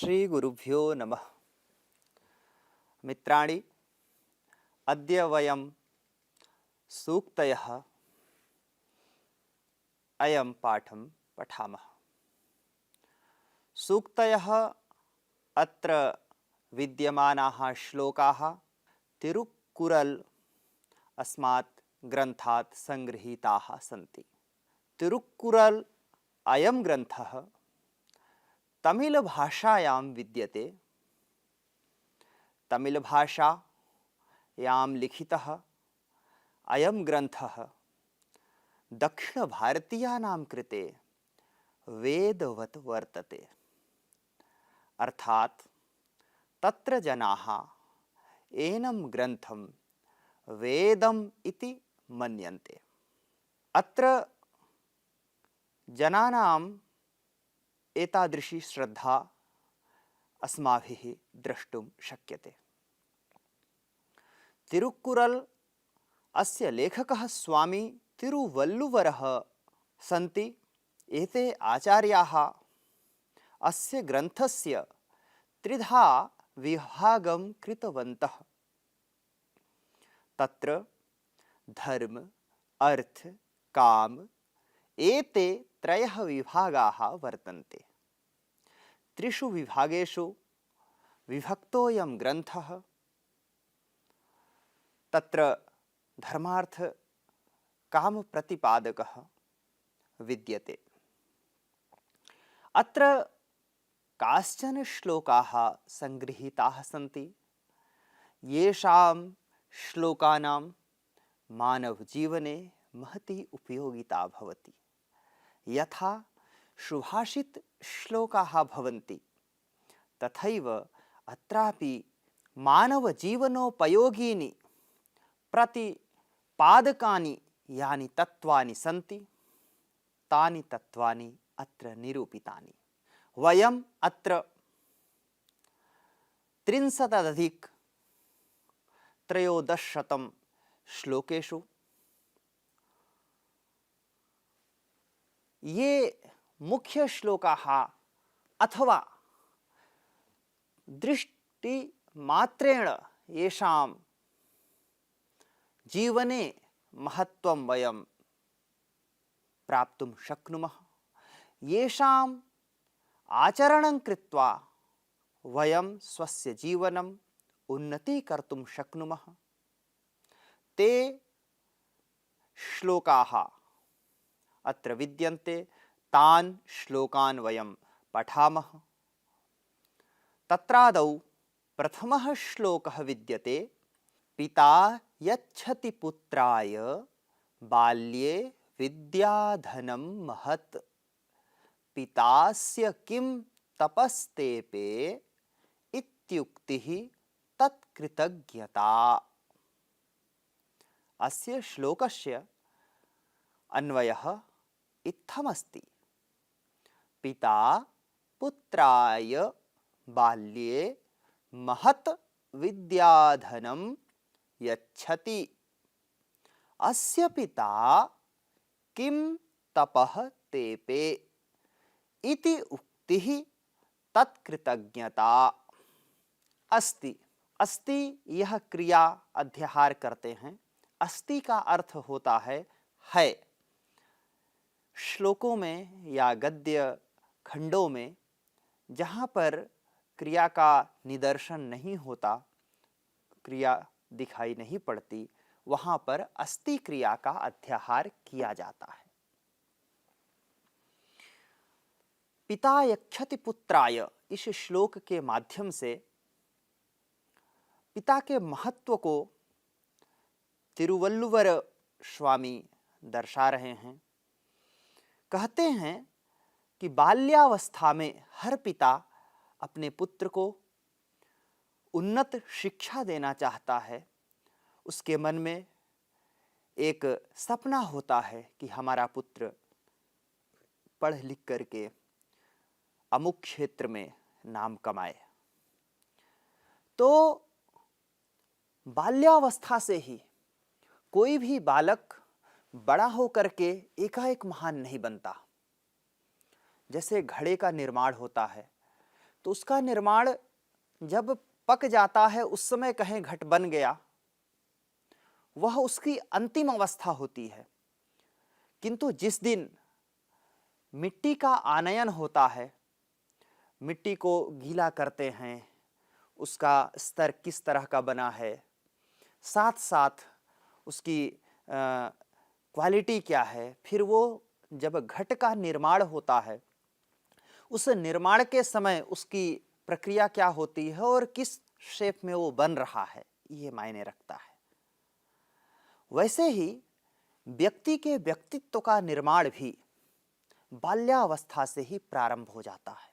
श्री गुरुभ्यो नमः। मित्राणि, अद्य वयं सूक्तयः अयं पाठं पठामः। सूक्तयः अत्र विद्यमानाः श्लोकाः तिरुक्कुरल् अस्मात् ग्रन्थात् संगृहीताः सन्ति। तिरुक्कुरल् अयं ग्रन्थः तमिलभाषायां विद्यते। तमिलभाषायां लिखितः अयं ग्रन्थः दक्षिणभारतीयानां कृते वेदवत् वर्तते। अर्थात् तत्र जनाः एनं ग्रन्थं वेदम् इति मन्यन्ते। अत्र जनानां एतादृशी श्रद्धा अस्माभिः द्रष्टुं शक्यते। तिरुक्कुरल् अस्य लेखकः स्वामी तिरुवल्लुवरः सन्ति। एते आचार्याः अस्य ग्रन्थस्य त्रिधा विभागं कृतवन्तः। तत्र धर्म, अर्थ, काम एते त्रयः विभागाः वर्तन्ते। त्रिषु विभागेषु विभक्तोऽयं ग्रन्थः। तत्र धर्मार्थ काम प्रतिपादकः विद्यते। अत्र काश्चन श्लोकाः संगृहीताः सन्ति। येषां श्लोकानां मानवजीवने महती उपयोगिता भवति। यथा सुभाषित श्लोकाः भवन्ति, तथैव अत्रापि मानवजीवनोपयोगीनि प्रतिपादकानि यानि तत्त्वानि सन्ति, तानि तत्त्वानि अत्र निरूपितानि। वयम् अत्र 300 श्लोकेषु ये मुख्य श्लोकाः अथवा दृष्टिमात्रेण येषां जीवने महत्त्वं वयं प्राप्तुं शक्नुमः, येषाम् आचरणं कृत्वा वयं स्वस्य जीवनम् उन्नतीकर्तुं शक्नुमः, ते श्लोकाः अत्र विद्यन्ते। तान् श्लोकान् वयं पठामः। तत्रादौ प्रथमः श्लोकः विद्यते। पिता यच्छति पुत्राय बाल्ये विद्याधनं महत्, पितास्य किं तपस्तेपे इत्युक्तिः तत्कृतज्ञता। अस्य श्लोकस्य अन्वयः इत्थमस्ति। पिता पुत्राय बाल्ये महत् विद्याधनं यच्छति, अस्य पिता किं तपः तेपे इति उक्तिः तत्कृतज्ञता। अस्ति अस्ति यह क्रिया अध्याहार करते हैं। अस्ति का अर्थ होता है। श्लोकों में या गद्य खंडों में जहाँ पर क्रिया का निदर्शन नहीं होता, क्रिया दिखाई नहीं पड़ती, वहाँ पर अस्ति क्रिया का अध्याहार किया जाता है। पिता यच्छति पुत्राय, इस श्लोक के माध्यम से पिता के महत्व को तिरुवल्लुवर स्वामी दर्शा रहे हैं। कहते हैं कि बाल्यावस्था में हर पिता अपने पुत्र को उन्नत शिक्षा देना चाहता है। उसके मन में एक सपना होता है कि हमारा पुत्र पढ़ लिख करके अमुक क्षेत्र में नाम कमाए। तो बाल्यावस्था से ही कोई भी बालक बड़ा होकर के एकाएक महान नहीं बनता। जैसे घड़े का निर्माण होता है, तो उसका निर्माण जब पक जाता है उस समय कहें घट बन गया, वह उसकी अंतिम अवस्था होती है। किंतु जिस दिन मिट्टी का आनयन होता है, मिट्टी को गीला करते हैं, उसका स्तर किस तरह का बना है, साथ साथ उसकी क्वालिटी क्या है, फिर वो जब घट का निर्माण होता है, उस निर्माण के समय उसकी प्रक्रिया क्या होती है और किस शेप में वो बन रहा है, ये मायने रखता है। वैसे ही व्यक्ति के व्यक्तित्व का निर्माण भी बाल्यावस्था से ही प्रारंभ हो जाता है।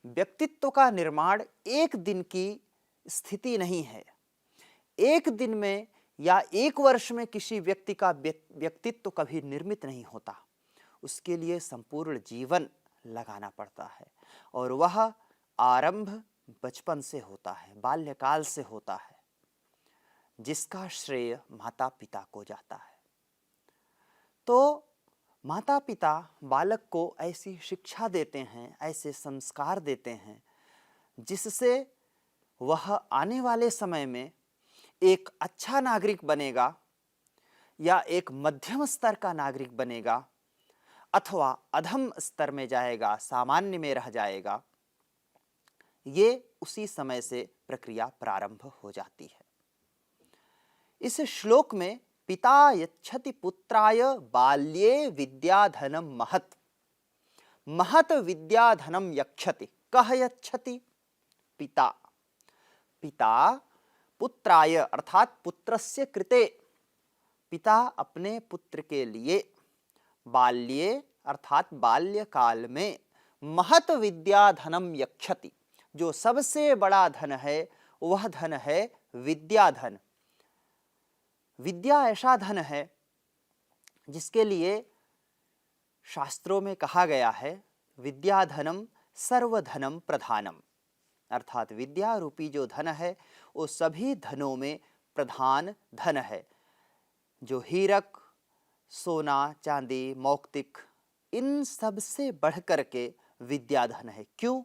व्यक्तित्व का निर्माण एक दिन की स्थिति नहीं है। एक दिन में या एक वर्ष में किसी व्यक्ति का व्यक्तित्व कभी निर्मित नहीं होता। उसके लिए संपूर्ण जीवन लगाना पड़ता है और वह आरंभ बचपन से होता है, बाल्यकाल से होता है, जिसका श्रेय माता पिता को जाता है। तो माता पिता बालक को ऐसी शिक्षा देते हैं, ऐसे संस्कार देते हैं, जिससे वह आने वाले समय में एक अच्छा नागरिक बनेगा या एक मध्यम स्तर का नागरिक बनेगा अथवा अधम स्तर में जाएगा, सामान्य में रह जाएगा। ये उसी समय से प्रक्रिया प्रारंभ हो जाती है। इस श्लोक में पिता यच्छति पुत्राय बाल्ये विद्याधनम महत, महत विद्याधनम यच्छति। कह यच्छति? पिता। पिता पुत्राय अर्थात पुत्रस्य कृते, पिता अपने पुत्र के लिए बाल्ये अर्थात बाल्यकाल में महत विद्याधनम यच्छति, जो सबसे बड़ा धन है वह धन है विद्याधन। विद्या ऐसा धन है जिसके लिए शास्त्रों में कहा गया है विद्याधनम सर्वधनम प्रधानम, अर्थात विद्या रूपी जो धन है वो सभी धनों में प्रधान धन है। जो हीरक, सोना, चांदी, मौक्तिक, इन सब से बढ़कर के विद्याधन है। क्यों?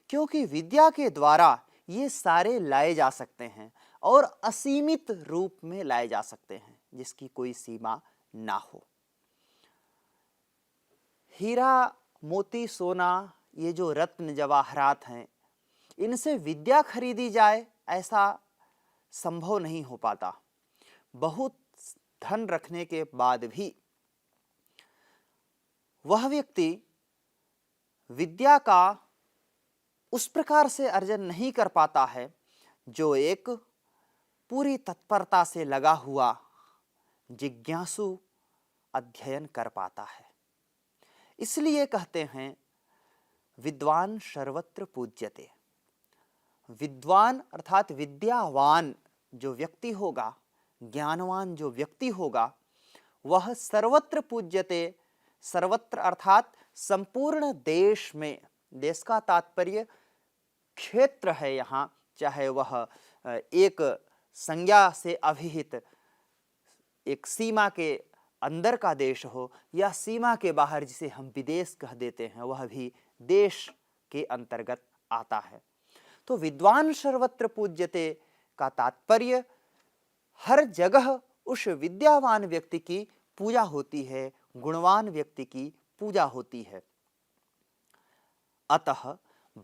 क्योंकि विद्या के द्वारा ये सारे लाए जा सकते हैं और असीमित रूप में लाए जा सकते हैं, जिसकी कोई सीमा ना हो। हीरा, मोती, सोना, ये जो रत्न जवाहरात हैं, इनसे विद्या खरीदी जाए ऐसा संभव नहीं हो पाता। बहुत धन रखने के बाद भी वह व्यक्ति विद्या का उस प्रकार से अर्जन नहीं कर पाता है जो एक पूरी तत्परता से लगा हुआ जिज्ञासु अध्ययन कर पाता है। इसलिए कहते हैं विद्वान सर्वत्र पूज्यते। विद्वान अर्थात विद्यावान जो व्यक्ति होगा, ज्ञानवान जो व्यक्ति होगा, वह सर्वत्र पूज्यते। सर्वत्र अर्थात संपूर्ण देश में, देश का तात्पर्य क्षेत्र है यहाँ, चाहे वह एक संज्ञा से अभिहित एक सीमा के अंदर का देश हो या सीमा के बाहर जिसे हम विदेश कह देते हैं, वह भी देश के अंतर्गत आता है। तो विद्वान सर्वत्र पूज्यते का तात्पर्य हर जगह उस विद्यावान व्यक्ति की पूजा होती है, गुणवान व्यक्ति की पूजा होती है। अतः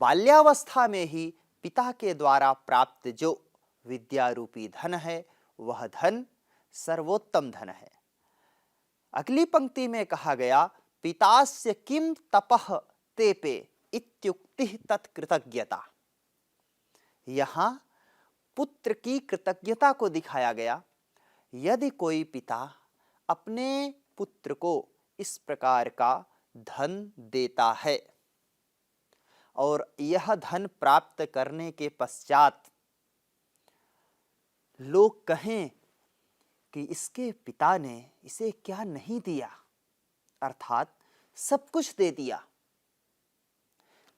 बाल्यावस्था में ही पिता के द्वारा प्राप्त जो विद्या रूपी धन है वह धन सर्वोत्तम धन है। अगली पंक्ति में कहा गया पितास्य किम तपः तेपे इत्युक्ति तत्कृतज्ञता। यहाँ पुत्र की कृतज्ञता को दिखाया गया। यदि कोई पिता अपने पुत्र को इस प्रकार का धन देता है और यह धन प्राप्त करने के पश्चात लोग कहें कि इसके पिता ने इसे क्या नहीं दिया, अर्थात सब कुछ दे दिया।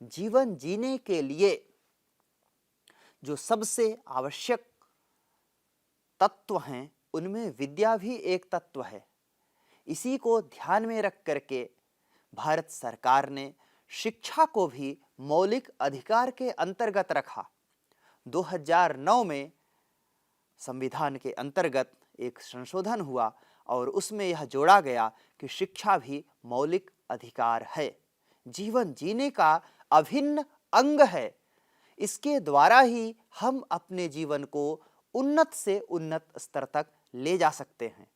जीवन जीने के लिए जो सबसे आवश्यक तत्व हैं उनमें विद्या भी एक तत्व है। इसी को ध्यान में रख करके भारत सरकार ने शिक्षा को भी मौलिक अधिकार के अंतर्गत रखा। 2009 में संविधान के अंतर्गत एक संशोधन हुआ और उसमें यह जोड़ा गया कि शिक्षा भी मौलिक अधिकार है, जीवन जीने का अभिन्न अंग है। इसके द्वारा ही हम अपने जीवन को उन्नत से उन्नत स्तर तक ले जा सकते हैं।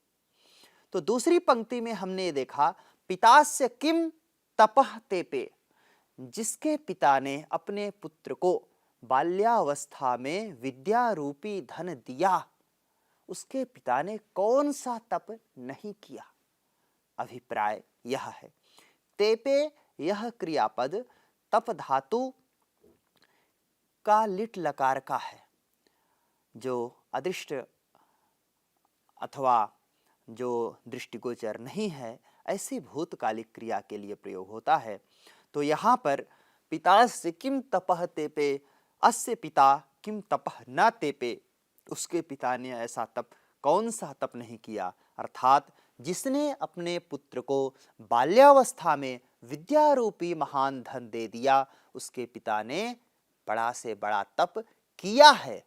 तो दूसरी पंक्ति में हमने देखा, पितास्य किम तपः तेपे, जिसके पिता ने अपने पुत्र को बाल्यावस्था में विद्या रूपी धन दिया, उसके पिता ने कौन सा तप नहीं किया। अभिप्राय यह है। तेपे यह क्रियापद तप धातु का लिट लकार का है, जो अदृष्ट अथवा जो दृष्टिगोचर नहीं है, ऐसी भूतकालिक क्रिया के लिए प्रयोग होता है। तो यहाँ पर पितास्य किम तपः तेपे, अस्य पिता किम तपः न तेपे, उसके पिता ने ऐसा तप, कौन सा तप नहीं किया। अर्थात जिसने अपने पुत्र को बाल्यावस्था में विद्या रूपी महान धन दे दिया, उसके पिता ने बड़ा से बड़ा तप किया है।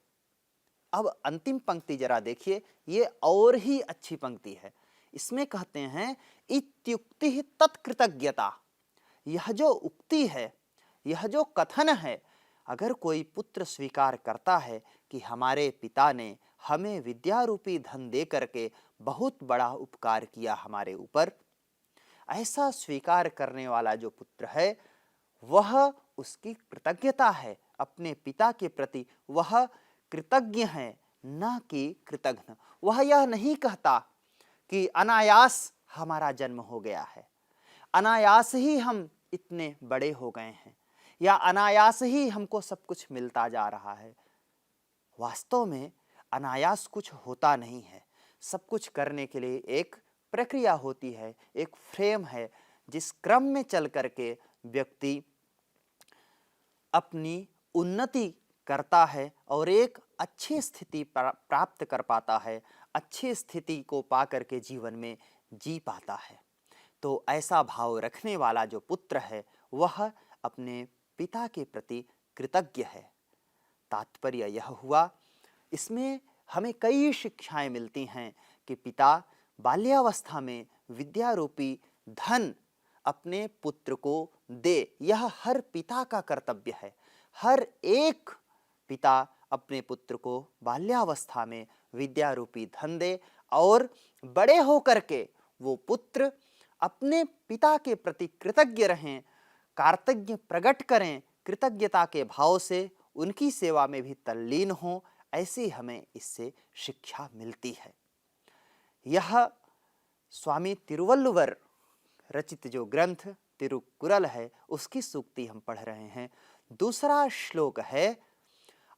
अब अंतिम पंक्ति जरा देखिए, ये और ही अच्छी पंक्ति है। इसमें कहते हैं इत्युक्ति तत्कृतज्ञता। यह जो उक्ति है, यह जो कथन है, अगर कोई पुत्र स्वीकार करता है कि हमारे पिता ने हमें विद्या रूपी धन दे करके बहुत बड़ा उपकार किया हमारे ऊपर, ऐसा स्वीकार करने वाला जो पुत्र है, वह उसकी कृतज्ञता है अपने पिता के प्रति, वह कृतज्ञ है, न कि कृतघ्न। वह यह नहीं कहता कि अनायास हमारा जन्म हो गया है, अनायास ही हम इतने बड़े हो गए हैं, या अनायास ही हमको सब कुछ मिलता जा रहा है। वास्तव में अनायास कुछ होता नहीं है। सब कुछ करने के लिए एक प्रक्रिया होती है, एक फ्रेम है, जिस क्रम में चल करके व्यक्ति अपनी उन्नति करता है और एक अच्छी स्थिति प्राप्त कर पाता है, अच्छी स्थिति को पा करके जीवन में जी पाता है। तो ऐसा भाव रखने वाला जो पुत्र है, वह अपने पिता के प्रति कृतज्ञ है। तात्पर्य यह हुआ, इसमें हमें कई शिक्षाएं मिलती हैं कि पिता बाल्यावस्था में विद्या रूपी धन अपने पुत्र को दे। यह हर पिता का कर्तव्य है। हर एक पिता अपने पुत्र को बाल्यावस्था में विद्या रूपी धन दे और बड़े होकर के वो पुत्र अपने पिता के प्रति कृतज्ञ रहें, कार्तज्ञ प्रकट करें, कृतज्ञता के भाव से उनकी सेवा में भी तल्लीन हों। ऐसी हमें इससे शिक्षा मिलती है। यह स्वामी तिरुवल्लुवर रचित जो ग्रंथ तिरुकुरल है, उसकी सूक्ति हम पढ़ रहे हैं। दूसरा श्लोक है,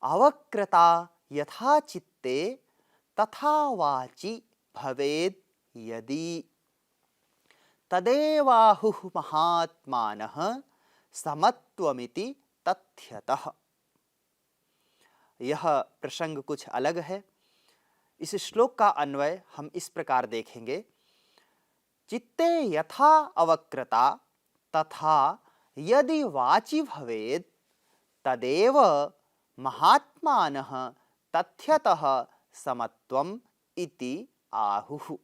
अवक्रता यथा चित्ते तथा वाचि भवेद यदि, तदेवाहुः महात्मानः समत्वमिति तथ्यतः। यह प्रसंग कुछ अलग है। इस श्लोक का अन्वय हम इस प्रकार देखेंगे, चित्ते यथा अवक्रता तथा यदि वाचि भवेद तदेव महात्मानः तथ्यतः समत्वम इति आहुः।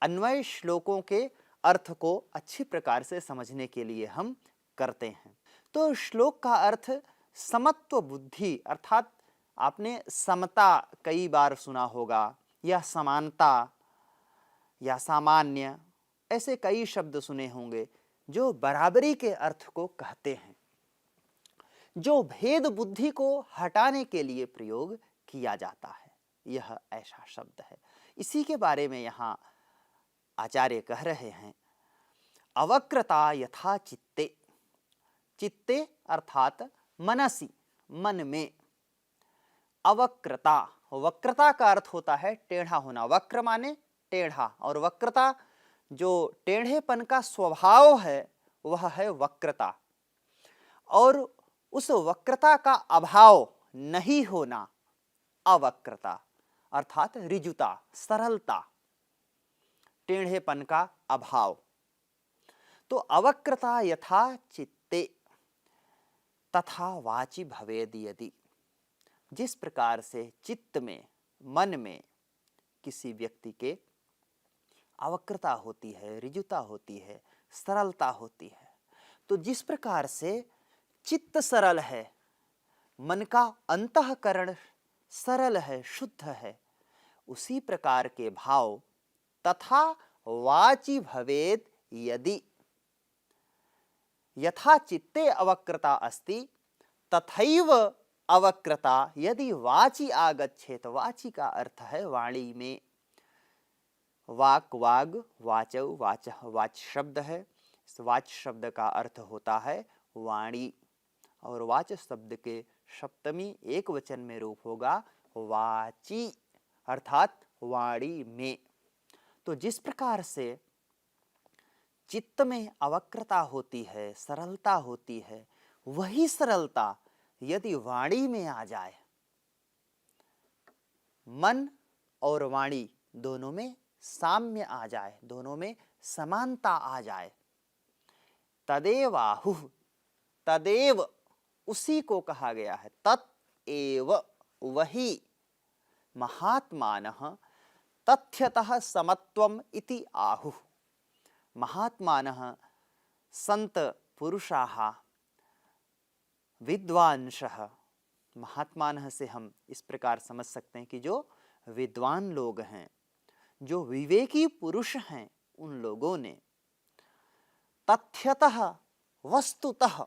अन्वय श्लोकों के अर्थ को अच्छी प्रकार से समझने के लिए हम करते हैं। तो श्लोक का अर्थ समत्व बुद्धि, अर्थात आपने समता कई बार सुना होगा, या समानता या सामान्य, ऐसे कई शब्द सुने होंगे जो बराबरी के अर्थ को कहते हैं, जो भेद बुद्धि को हटाने के लिए प्रयोग किया जाता है। यह ऐसा शब्द है। इसी के बारे में यहाँ आचार्य कह रहे हैं, अवक्रता यथा चित्ते। चित्ते अर्थात मनसी, मन में। अवक्रता, वक्रता का अर्थ होता है टेढ़ा होना। वक्र माने टेढ़ा, और वक्रता जो टेढ़ेपन का स्वभाव है, वह है वक्रता। और उस वक्रता का अभाव नहीं होना, अवक्रता अर्थात ऋजुता, सरलता, टेढ़ेपन का अभाव। तो अवक्रता यथा चित्ते तथा वाचि भवेद यदि, जिस प्रकार से चित्त में, मन में किसी व्यक्ति के अवक्रता होती है, ऋजुता होती है, सरलता होती है, तो जिस प्रकार से चित्त सरल है, मन का अंतःकरण सरल है, शुद्ध है, उसी प्रकार के भाव तथा वाचि भवेद यदि, यथा चित्ते अवक्रता अस्ति तथैव अवक्रता यदि वाचि आगच्छेत। वाचि का अर्थ है वाणी में। वाक, वाग, वाचौ, वाचः, वाच शब्द है। इस वाच शब्द का अर्थ होता है वाणी, और वाच शब्द के सप्तमी एक वचन में रूप होगा वाची, अर्थात वाणी में। तो जिस प्रकार से चित्त में अवक्रता होती है, सरलता होती है, वही सरलता यदि वाणी में आ जाए, मन और वाणी दोनों में साम्य आ जाए, दोनों में समानता आ जाए, तदेवाहु, तदेव उसी को कहा गया है, तत्एव वही, महात्मानः तथ्यतः समत्वम इति आहुः। महात्मानः संत पुरुषाः, विद्वांसः, महात्मानः से हम इस प्रकार समझ सकते हैं कि जो विद्वान लोग हैं, जो विवेकी पुरुष हैं, उन लोगों ने तथ्यतः, वस्तुतः,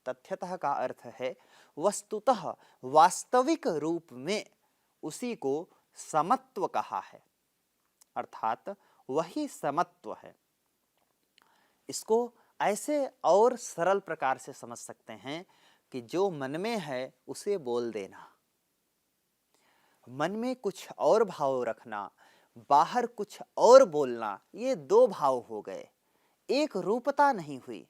तथ्यतः का अर्थ है वस्तुतः, वास्तविक रूप में उसी को समत्व कहा है, अर्थात वही समत्व है। इसको ऐसे और सरल प्रकार से समझ सकते हैं कि जो मन में है उसे बोल देना, मन में कुछ और भाव रखना, बाहर कुछ और बोलना, ये दो भाव हो गए, एक रूपता नहीं हुई।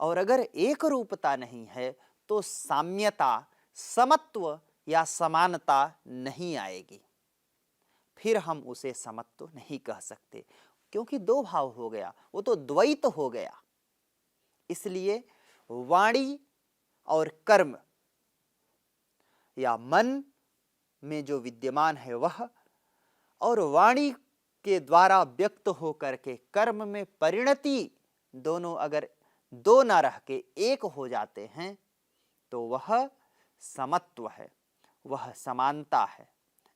और अगर एक रूपता नहीं है तो साम्यता, समत्व या समानता नहीं आएगी, फिर हम उसे समत्व नहीं कह सकते, क्योंकि दो भाव हो गया, वो तो द्वैत हो गया। इसलिए वाणी और कर्म या मन में जो विद्यमान है वह, और वाणी के द्वारा व्यक्त होकर के कर्म में परिणति, दोनों अगर दो न रह के एक हो जाते हैं तो वह समत्व है, वह समानता है,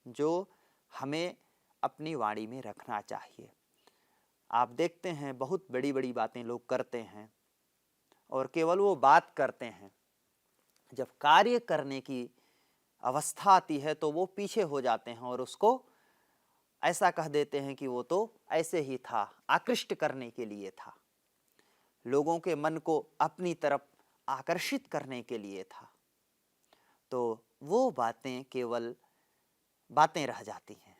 जो हमें अपनी वाणी में रखना चाहिए। आप देखते हैं बहुत बड़ी बड़ी बातें लोग करते हैं और केवल वो बात करते हैं, जब कार्य करने की अवस्था आती है तो वो पीछे हो जाते हैं और उसको ऐसा कह देते हैं कि वो तो ऐसे ही था, आकृष्ट करने के लिए था, लोगों के मन को अपनी तरफ आकर्षित करने के लिए था। तो वो बातें केवल बातें रह जाती हैं,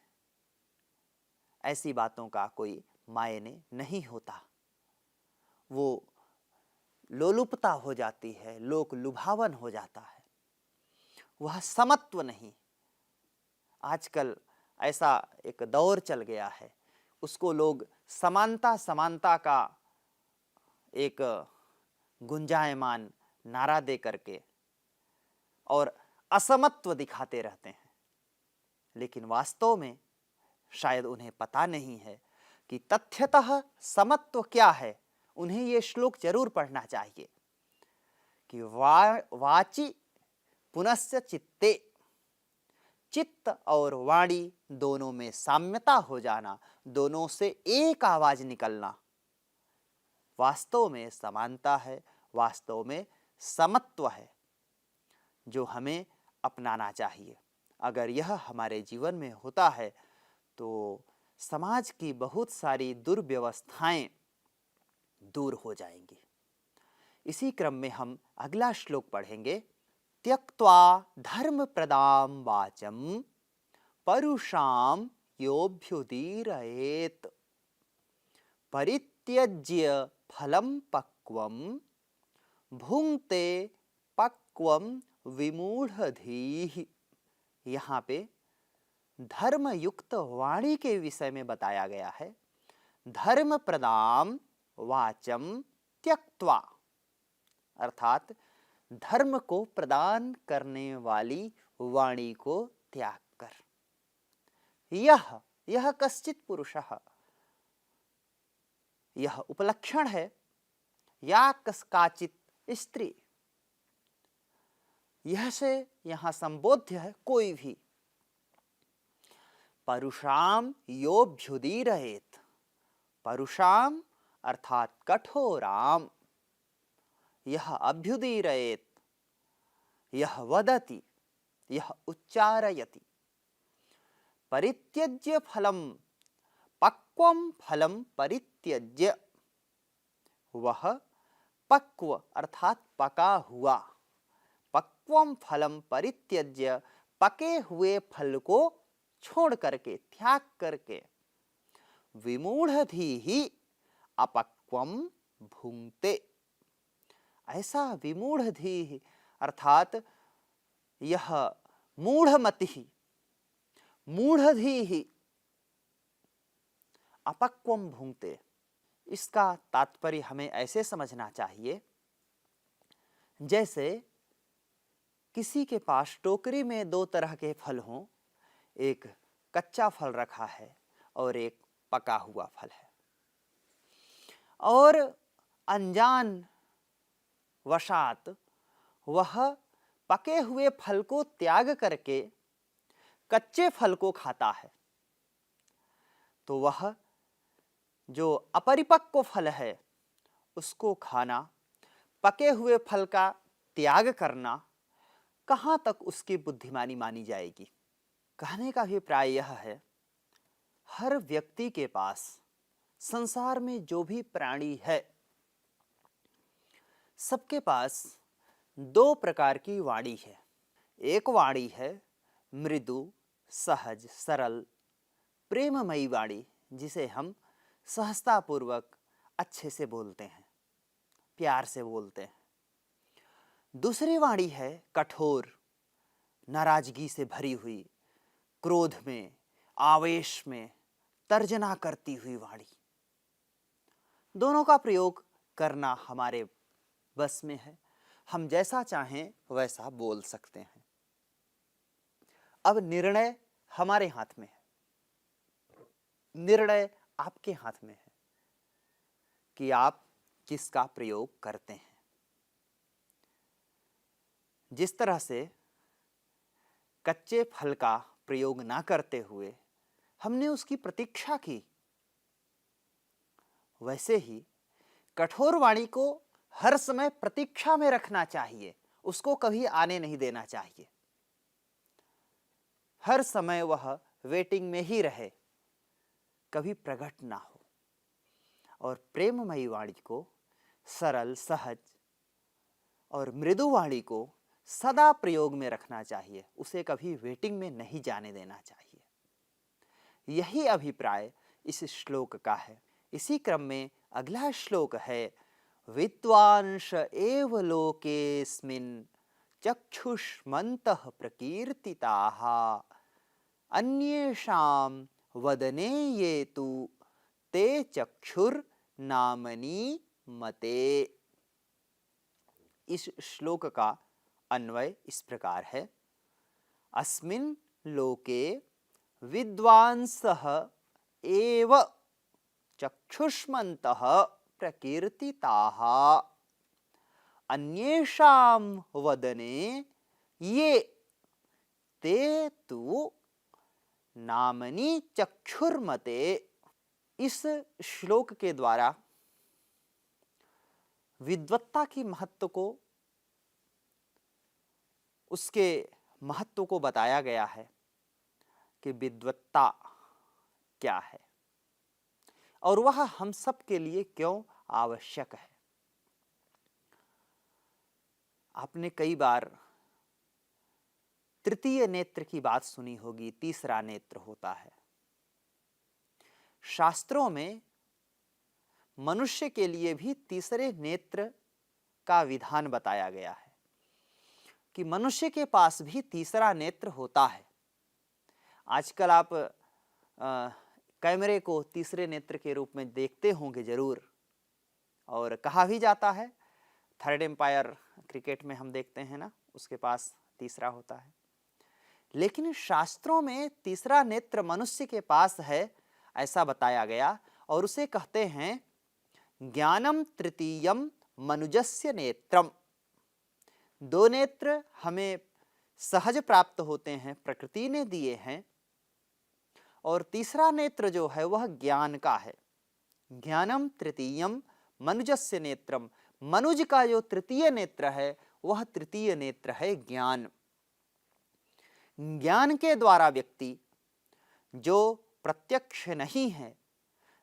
ऐसी बातों का कोई मायने नहीं होता, वो लोलुपता हो जाती है, लोक लुभावन हो जाता है, वह समत्व नहीं। आजकल ऐसा एक दौर चल गया है, उसको लोग समानता समानता का एक गुंजायमान नारा दे करके और असमत्व दिखाते रहते हैं, लेकिन वास्तव में शायद उन्हें पता नहीं है कि तथ्यतः समत्व क्या है। उन्हें ये श्लोक जरूर पढ़ना चाहिए कि वाचि पुनस्य चित्ते, चित्त और वाणी दोनों में साम्यता हो जाना, दोनों से एक आवाज निकलना, वास्तव में समानता है, वास्तव में समत्व है, जो हमें अपनाना चाहिए। अगर यह हमारे जीवन में होता है तो समाज की बहुत सारी दुर्व्यवस्थाएं दूर हो जाएंगी। इसी क्रम में हम अगला श्लोक पढ़ेंगे। त्यक्त्वा धर्म प्रदाम वाचम परुषाम योभ्युदीरयेत परित्यज्य फलम पक्वम भुंक्ते पक्वम विमूढ़धीः। यहाँ पे धर्मयुक्त वाणी के विषय में बताया गया है। धर्म प्रदाम वाचम त्यक्त्वा, अर्थात धर्म को प्रदान करने वाली वाणी को त्याग कर। यह कश्चित पुरुषः, यह उपलक्षण है, या काचित स्त्री, यह से यहां संबोध्य है कोई भी। परुषाम योऽभ्युदीरयेत्, परुषाम अर्थात कठोराम, यह अभ्युदीरयेत्, यह वदति, यह उच्चारयति। परित्यज्य फलम, पक्वम फलम परित्यज्य, वह पक्व अर्थात पका हुआ, पक्वम फलम परित्यज्य, पके हुए फल को छोड़ करके, त्याग करके, विमूढ़धीहि अपक्वम भुंक्ते, ऐसा विमूढ़धीहि अर्थात यह मूढ़मति, मूढ़धीहि अपक्वम भुंक्ते। इसका तात्पर्य हमें ऐसे समझना चाहिए, जैसे किसी के पास टोकरी में दो तरह के फल हों, एक कच्चा फल रखा है और एक पका हुआ फल है, और अनजान वशात वह पके हुए फल को त्याग करके कच्चे फल को खाता है, तो वह जो अपरिपक्व फल है उसको खाना, पके हुए फल का त्याग करना, कहाँ तक उसकी बुद्धिमानी मानी जाएगी। कहने का अभिप्राय यह है, हर व्यक्ति के पास, संसार में जो भी प्राणी है, सबके पास दो प्रकार की वाणी है। एक वाणी है मृदु, सहज, सरल, प्रेममयी वाणी, जिसे हम सहजतापूर्वक अच्छे से बोलते हैं, प्यार से बोलते हैं। दूसरी वाणी है कठोर, नाराजगी से भरी हुई, क्रोध में, आवेश में तर्जना करती हुई वाणी। दोनों का प्रयोग करना हमारे बस में है, हम जैसा चाहें वैसा बोल सकते हैं। अब निर्णय हमारे हाथ में है, निर्णय आपके हाथ में है कि आप किसका प्रयोग करते हैं। जिस तरह से कच्चे फल का प्रयोग ना करते हुए हमने उसकी प्रतीक्षा की, वैसे ही कठोर वाणी को हर समय प्रतीक्षा में रखना चाहिए, उसको कभी आने नहीं देना चाहिए। हर समय वह वेटिंग में ही रहे, कभी प्रकट ना हो। और प्रेममयी वाणी को, सरल, सहज और मृदु वाणी को सदा प्रयोग में रखना चाहिए, उसे कभी वेटिंग में नहीं जाने देना चाहिए। यही अभिप्राय इस श्लोक का है। इसी क्रम में अगला श्लोक है, विद्वांस एव लोकेस्मिन् चक्षुष्मन्तः प्रकीर्तिताः अन्येषां वदने ये तु ते चक्षुर्नामनी मते। इस श्लोक का अन्वय इस प्रकार है, अस्मिन् लोके विद्वांसः एव चक्षुष्मन्तः प्रकीर्तिताः अन्येषां वदने ये ते तु नामनी चक्षुर्मते। इस श्लोक के द्वारा विद्वत्ता की महत्व को, उसके महत्व को बताया गया है कि विद्वत्ता क्या है और वह हम सब के लिए क्यों आवश्यक है। आपने कई बार तृतीय नेत्र की बात सुनी होगी, तीसरा नेत्र होता है। शास्त्रों में मनुष्य के लिए भी तीसरे नेत्र का विधान बताया गया है कि मनुष्य के पास भी तीसरा नेत्र होता है। आजकल आप कैमरे को तीसरे नेत्र के रूप में देखते होंगे जरूर, और कहा भी जाता है, थर्ड एम्पायर क्रिकेट में हम देखते हैं ना, उसके पास तीसरा होता है। लेकिन शास्त्रों में तीसरा नेत्र मनुष्य के पास है ऐसा बताया गया, और उसे कहते हैं ज्ञानम तृतीयम मनुजस्य नेत्रम। दो नेत्र हमें सहज प्राप्त होते हैं, प्रकृति ने दिए हैं, और तीसरा नेत्र जो है वह ज्ञान का है। ज्ञानम तृतीयम मनुजस्य नेत्रम, मनुज का जो तृतीय नेत्र है वह तृतीय नेत्र है ज्ञान। ज्ञान के द्वारा व्यक्ति जो प्रत्यक्ष नहीं है,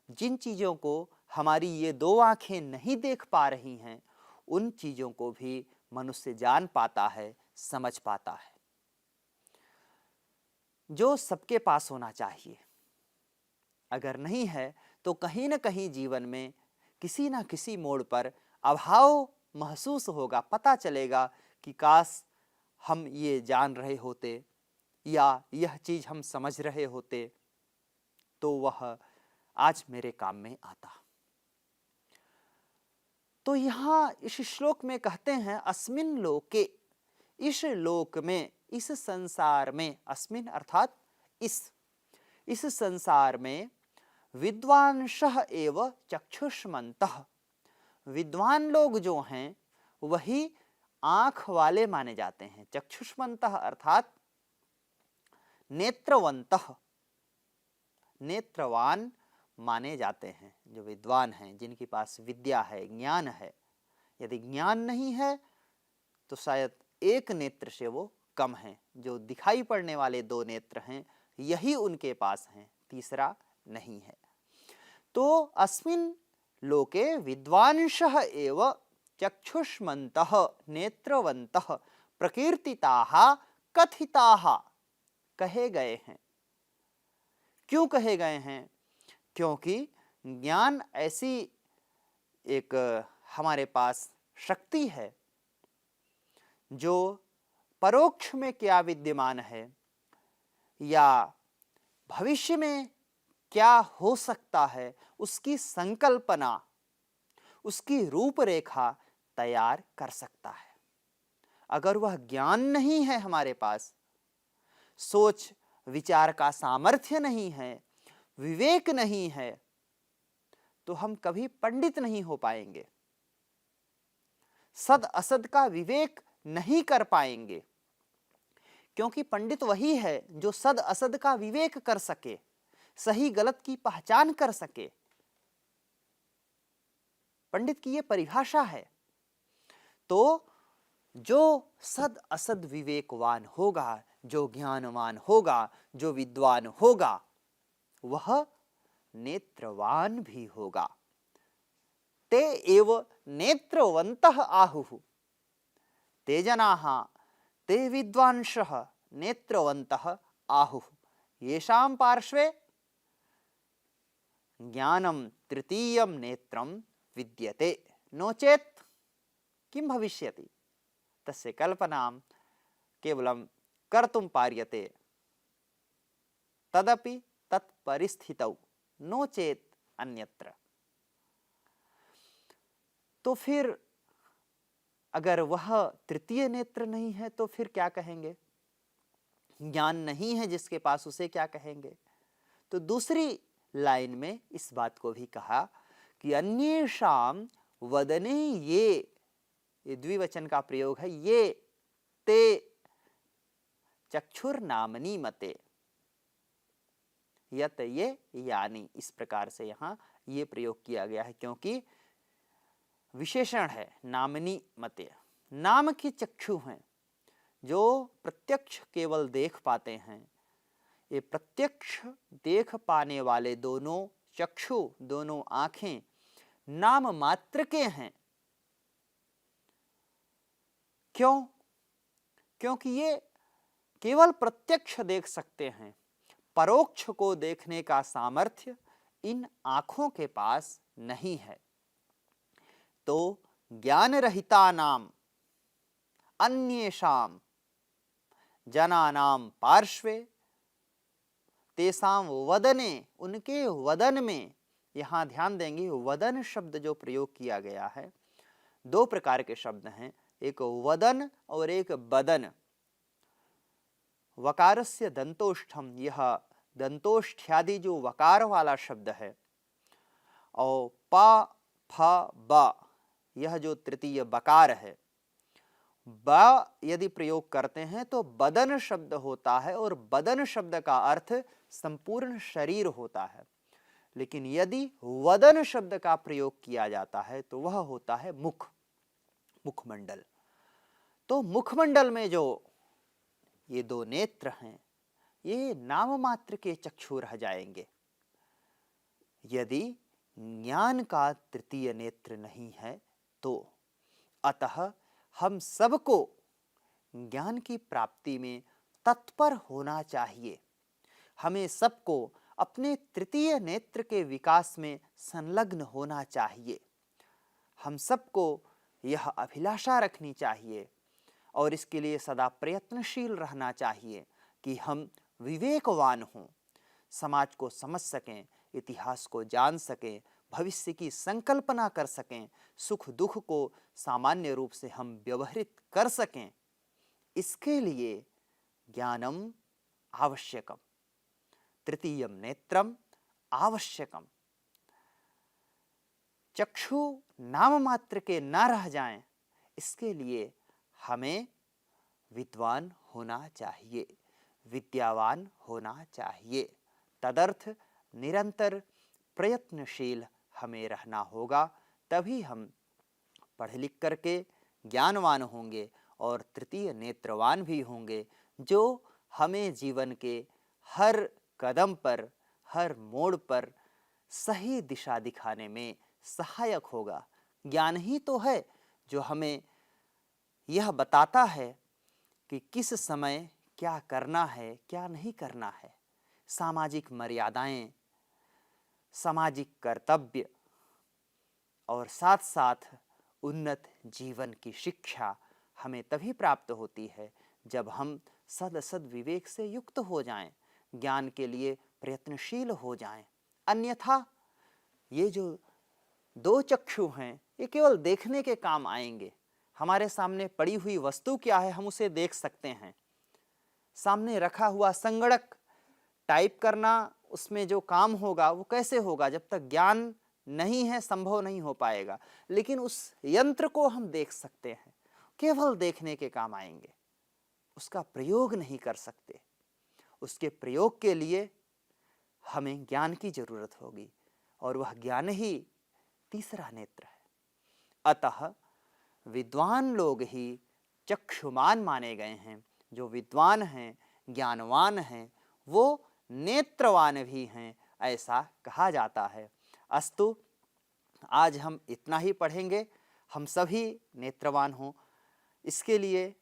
जिन चीजों को हमारी ये दो आंखें नहीं देख पा रही हैं, उन चीजों को भी मनुष्य जान पाता है, समझ पाता है, जो सबके पास होना चाहिए। अगर नहीं है तो कहीं न कहीं जीवन में किसी न किसी मोड़ पर अभाव महसूस होगा, पता चलेगा कि काश हम ये जान रहे होते या यह चीज हम समझ रहे होते तो वह आज मेरे काम में आता। तो यहाँ इस श्लोक में कहते हैं अस्मिन लोके, इस लोक में, इस संसार में, अस्मिन अर्थात इस संसार में विद्वांसः एव चक्षुष्मन्तः, विद्वान लोग जो हैं वही आंख वाले माने जाते हैं। चक्षुष्मन्तः अर्थात नेत्रवंतः, नेत्रवान माने जाते हैं जो विद्वान हैं, जिनके पास विद्या है, ज्ञान है। यदि ज्ञान नहीं है तो शायद एक नेत्र से वो कम हैं। जो दिखाई पड़ने वाले दो नेत्र हैं यही उनके पास हैं, तीसरा नहीं है। तो अस्मिन लोके विद्वांसः एव चक्षुष्मन्तः नेत्रवन्तः प्रकीर्तिताः कथिताः, कहे गए हैं। क्यों कहे गए हैं? क्योंकि ज्ञान ऐसी एक हमारे पास शक्ति है जो परोक्ष में क्या विद्यमान है या भविष्य में क्या हो सकता है, उसकी संकल्पना, उसकी रूपरेखा तैयार कर सकता है। अगर वह ज्ञान नहीं है हमारे पास, सोच विचार का सामर्थ्य नहीं है, विवेक नहीं है, तो हम कभी पंडित नहीं हो पाएंगे, सद असद का विवेक नहीं कर पाएंगे। क्योंकि पंडित वही है जो सद असद का विवेक कर सके, सही गलत की पहचान कर सके। पंडित की ये परिभाषा है। तो जो सद असद विवेकवान होगा, जो ज्ञानवान होगा, जो विद्वान होगा, वह नेत्रवान भी होगा। ते एव नेत्रवन्तः आहुः, ते जनाः ते विद्वांसः नेत्रवन्तः आहुः, येषां पार्श्वे ज्ञानं तृतीयं नेत्रं विद्यते, नो चेत् किं भविष्यति? तस्य कल्पनां केवलं कर्तुं पार्यते, तदपि तत्परिस्थितौ, नो चेत् अन्यत्र। तो फिर अगर वह तृतीय नेत्र नहीं है तो फिर क्या कहेंगे? ज्ञान नहीं है जिसके पास, उसे क्या कहेंगे? तो दूसरी लाइन में इस बात को भी कहा कि अन्येषां वदने ये द्विवचन का प्रयोग है, ये ते चक्षुर्नामनी मते, यत ये यानी, इस प्रकार से यहां ये प्रयोग किया गया है क्योंकि विशेषण है नामनी मते। नाम की चक्षु हैं जो प्रत्यक्ष केवल देख पाते हैं। ये प्रत्यक्ष देख पाने वाले दोनों चक्षु, दोनों आंखें नाम मात्र के हैं। क्यों? क्योंकि ये केवल प्रत्यक्ष देख सकते हैं, परोक्ष को देखने का सामर्थ्य इन आंखों के पास नहीं है। तो ज्ञान रहितानाम अन्येषां जनानां पार्श्वे तेषां वदने, उनके वदन में यहाँ ध्यान देंगे वदन शब्द जो प्रयोग किया गया है, दो प्रकार के शब्द हैं, एक वदन और एक बदन। वकारस्य दंतोष्ठम, यह दंतोष्ठ्यादि जो वकार वाला शब्द है, और प फ ब यह जो तृतीय बकार है, ब यदि प्रयोग करते हैं तो बदन शब्द होता है, और बदन शब्द का अर्थ संपूर्ण शरीर होता है। लेकिन यदि वदन शब्द का प्रयोग किया जाता है तो वह होता है मुख, मुखमंडल। तो मुखमंडल में जो ये दो नेत्र हैं, ये नाम मात्र के चक्षु रह जाएंगे यदि ज्ञान का तृतीय नेत्र नहीं है तो। अतः हम सबको ज्ञान की प्राप्ति में तत्पर होना चाहिए। हमें सबको अपने तृतीय नेत्र के विकास में संलग्न होना चाहिए। हम सबको यह अभिलाषा रखनी चाहिए और इसके लिए सदा प्रयत्नशील रहना चाहिए कि हम विवेकवान हों, समाज को समझ सकें, इतिहास को जान सकें, भविष्य की संकल्पना कर सकें, सुख दुख को सामान्य रूप से हम व्यवहारित कर सकें। इसके लिए ज्ञानम आवश्यकम, तृतीयम नेत्रम आवश्यकम। चक्षु नाम मात्र के न रह जाएं, इसके लिए हमें विद्वान होना चाहिए, विद्यावान होना चाहिए। तदर्थ निरंतर प्रयत्नशील हमें रहना होगा, तभी हम पढ़ लिख करके ज्ञानवान होंगे और तृतीय नेत्रवान भी होंगे, जो हमें जीवन के हर कदम पर, हर मोड़ पर सही दिशा दिखाने में सहायक होगा। ज्ञान ही तो है जो हमें यह बताता है कि किस समय क्या करना है, क्या नहीं करना है। सामाजिक मर्यादाएं, सामाजिक कर्तव्य और साथ साथ उन्नत जीवन की शिक्षा हमें तभी प्राप्त होती है जब हम सद विवेक से युक्त हो जाएं, ज्ञान के लिए प्रयत्नशील हो जाएं। अन्यथा ये जो दो चक्षु हैं, ये केवल देखने के काम आएंगे। हमारे सामने पड़ी हुई वस्तु क्या है, हम उसे देख सकते हैं। सामने रखा हुआ संगणक टाइप करना, उसमें जो काम होगा वो कैसे होगा, जब तक ज्ञान नहीं है संभव नहीं हो पाएगा। लेकिन उस यंत्र को हम देख सकते हैं, केवल देखने के काम आएंगे, उसका प्रयोग नहीं कर सकते। उसके प्रयोग के लिए हमें ज्ञान की जरूरत होगी, और वह ज्ञान ही तीसरा नेत्र है। अतः विद्वान लोग ही चक्षुमान माने गए हैं। जो विद्वान हैं, ज्ञानवान हैं, वो नेत्रवान भी हैं, ऐसा कहा जाता है। अस्तु, आज हम इतना ही पढ़ेंगे। हम सभी नेत्रवान हों, इसके लिए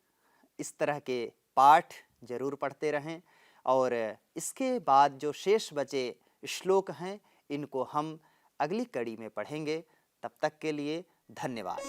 इस तरह के पाठ जरूर पढ़ते रहें, और इसके बाद जो शेष बचे श्लोक हैं, इनको हम अगली कड़ी में पढ़ेंगे। तब तक के लिए धन्यवाद।